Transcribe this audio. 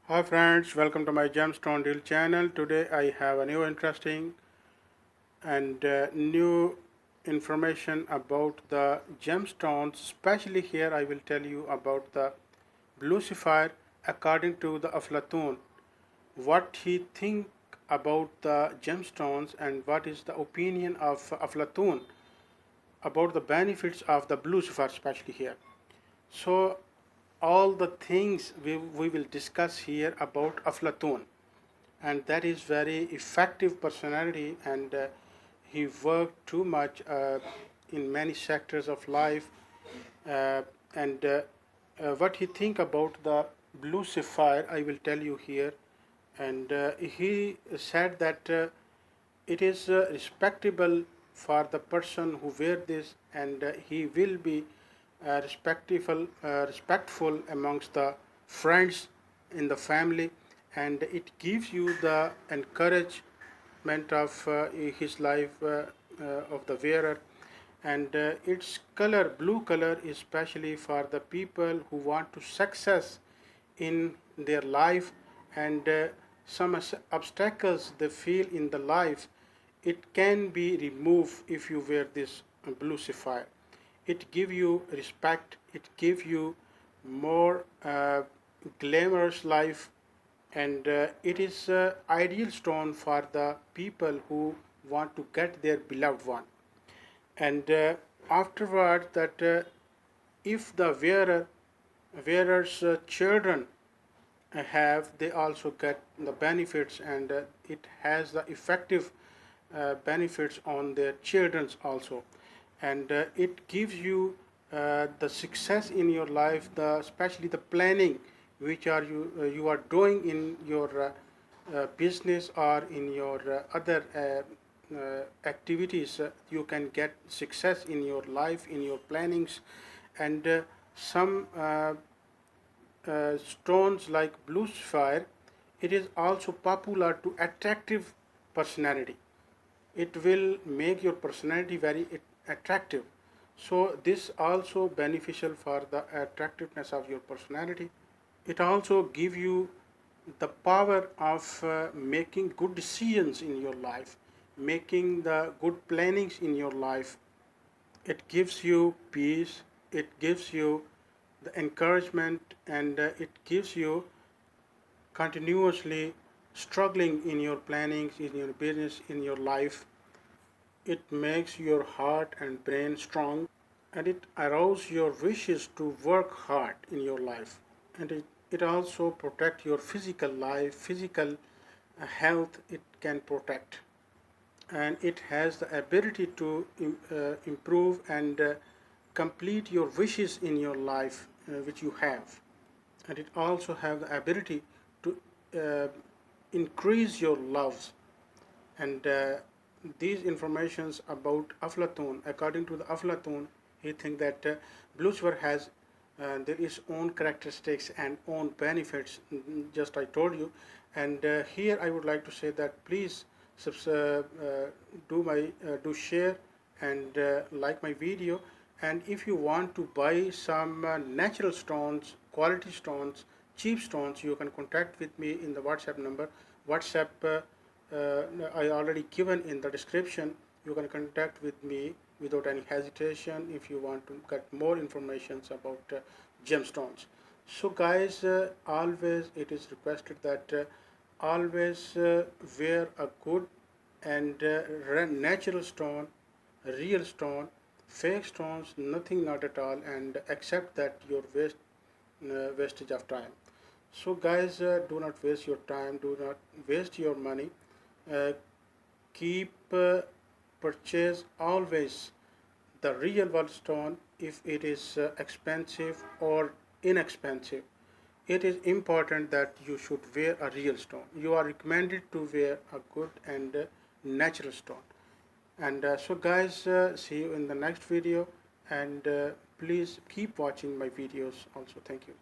Hi friends, welcome to my Gemstone deal channel. Today I have a new interesting and new information about the gemstones. Especially here I will tell you about the blue sapphire according to the Aflatoon. What he think about the gemstones and what is the opinion of Aflatoon about the benefits of the blue sapphire, especially here. So all the things we will discuss here about Aflatoon, and that is very effective personality, and he worked too much in many sectors of life, uh, and what he think about the blue sapphire I will tell you here. And he said that it is respectable for the person who wear this, and he will be respectful amongst the friends in the family, and it gives you the encouragement of his life of the wearer. And its color, blue color, is especially for the people who want to success in their life, and some obstacles they feel in the life, it can be removed if you wear this blue sapphire. It give you respect, it give you more glamorous life, and it is ideal stone for the people who want to get their beloved one. And afterward, that if the wearer's children have, they also get the benefits, and it has the effective benefits on their children's also. And it gives you the success in your life, the especially the planning which are you are doing in your business or in your other activities. You can get success in your life, in your plannings. And some stones like blue sapphire, it is also popular to attractive personality. It will make your personality very attractive. So this also beneficial for the attractiveness of your personality. It also give you the power of making good decisions in your life, making the good plannings in your life. It gives you peace, it gives you the encouragement, and it gives you continuously struggling in your plannings, in your business, in your life. It makes your heart and brain strong, and it arouses your wishes to work hard in your life. And it also protect your physical life, physical health. It can protect, and it has the ability to improve and complete your wishes in your life which you have. And it also have the ability to uh, increase your loves. And these informations about Aflatoon, according to the Aflatoon, he think that blue sugar has there is own characteristics and own benefits, just I told you. And here I would like to say that please do share and like my video. And if you want to buy some natural stones, quality stones, cheap stones, you can contact with me in the WhatsApp number. WhatsApp I already given in the description. You can contact with me without any hesitation if you want to get more information about gemstones. So guys, always it is requested that always wear a good and natural stone, real stone. Fake stones, nothing, not at all, and accept that your wastage of time. So guys, do not waste your time, do not waste your money. uh, Keep purchase always the real world stone. If it is expensive or inexpensive, it is important that you should wear a real stone. You are recommended to wear a good and natural stone. And so guys, see you in the next video, and please keep watching my videos also. Thank you.